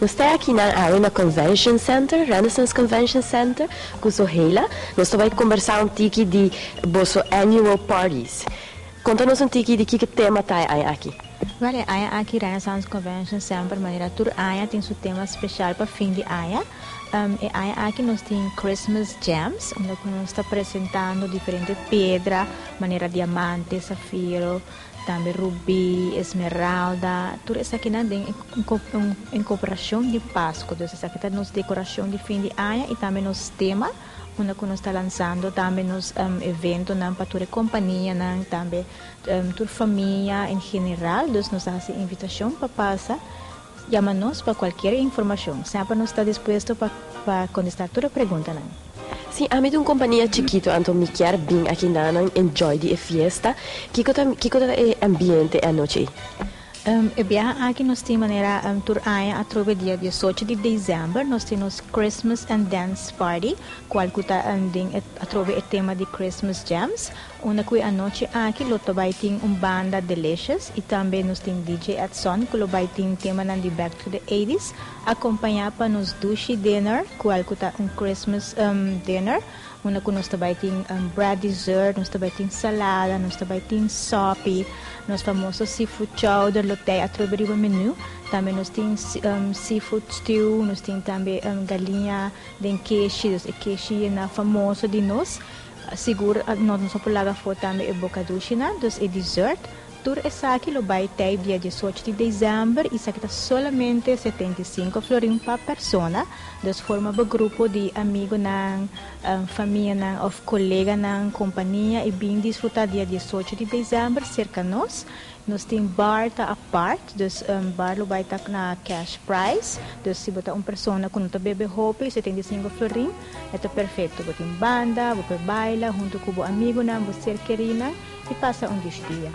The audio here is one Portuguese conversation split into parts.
Nós estamos aqui na Arena Convention Center, Renaissance Convention Center, com o Soheila. Nós vamos conversar um pouco de nosso annual parties. Conta-nos um pouco de que tema está aqui. Vale, aqui Renaissance Convention Center, maneira tour tem seu tema especial para fim de ano. Aqui nós temos Christmas Gems, onde nós está apresentando diferentes pedras, maneira diamante, safiro, também rubi, esmeralda, tudo isso aqui em cooperação de Páscoa. Então, isso aqui está nos decoração de fim de ano e também nos tema, onde nós está lançando também nos eventos para toda a companhia, também toda a família em geral. Então, nós fazemos invitação para passar. Chama-nos para qualquer informação. Sempre nós está disposto para contestar toda a pergunta. Sim, a mim de uma companhia chiquita, então me quer bem aqui na enjoy de fiesta. Que é ambiente a noite? Aqui nós temos maneira tour a través dia 18 de dezembro nós temos Christmas and Dance Party, qual está a través o tema de Christmas Gems, onde que a noite aqui loto vai ter banda Delicious e também nós temos DJ Edson, que vai ter tema de Back to the 80s, acompanhado para nos Dushi Dinner, qual está Christmas dinner, onde que nós vai ter bread dessert, nós vai ter salada, nós vai ter sopi, nós famoso seafood chowder, lote através do menu. Também nós temos seafood stew, nós temos também galinha de queijo, o queijo é famoso de nós. Seguro, nós não podemos fazer também boca doce, então é dessert. Tudo isso aqui vai ter dia 18 de dezembro e isso aqui está solamente 75 florins por pessoa. Então forma um grupo de amigos, família, ou colegas, companhia e bem desfrutar dia 18 de dezembro cerca de nós. Nós temos bar à parte, então bar vai estar na cash price. Então se botar uma pessoa com bebe hope 75 florins, é perfeito. Você tem banda, você baila junto com o amigo, você querida e passa dia.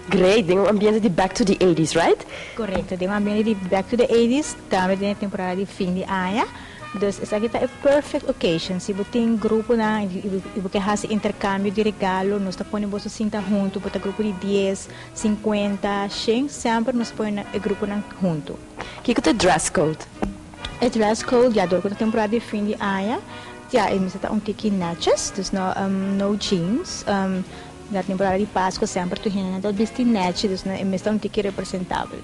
Great, tem um ambiente de Back to the 80s, right? Correto, tem um ambiente de Back to the 80s, também tem a temporada de fim de ano. Então, essa aqui é a perfect occasion. Se você tem um grupo e você faz intercâmbio de regalo, nós estamos você sentar junto, você grupo de 10, 50, 100, sempre nós põe o grupo junto. O que é o dress code? O dress code, já durante a temporada de fim de ano, já está tiki natches, então no jeans. Na temporada de Páscoa sempre tu tens vestir net, então é tiki representável.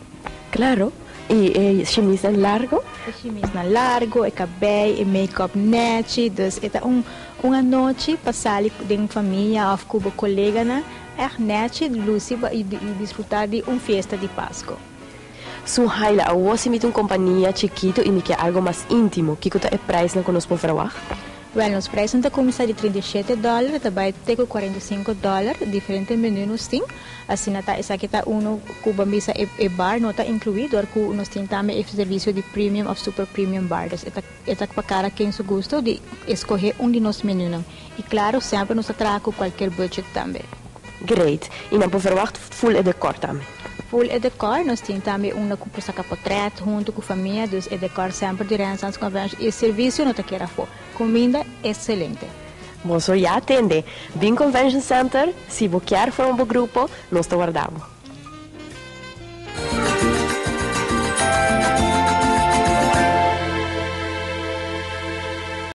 Claro. E chemise largo? Chemise largo, cabelo, make-up net, então é uma noite passar com família ou com colega, é net, luz e desfrutar de uma festa de Páscoa. Soheila, eu vou me uma companhia chiquita e me quer algo mais íntimo. Que é o preço que nós podemos falar? Well, os preços estão começando de $37, também tem $45, diferentes menus tem. Assim, essa aqui está cuba mesa e bar, não está incluído, nós temos também o serviço de premium ou super premium bar. Esta para cara quem se gosta de escolher um de nossos menus. E claro, sempre nos atraca com qualquer budget também. Great. E não pode falar full decor também. Full decor, nós temos também uma com saca portrait junto com a família, então o decor sempre de Renaissance Convention e o serviço não te quer for. Comida excelente. Você já atende. Bem Convention Center, se você quer formar um grupo, nós te guardamos.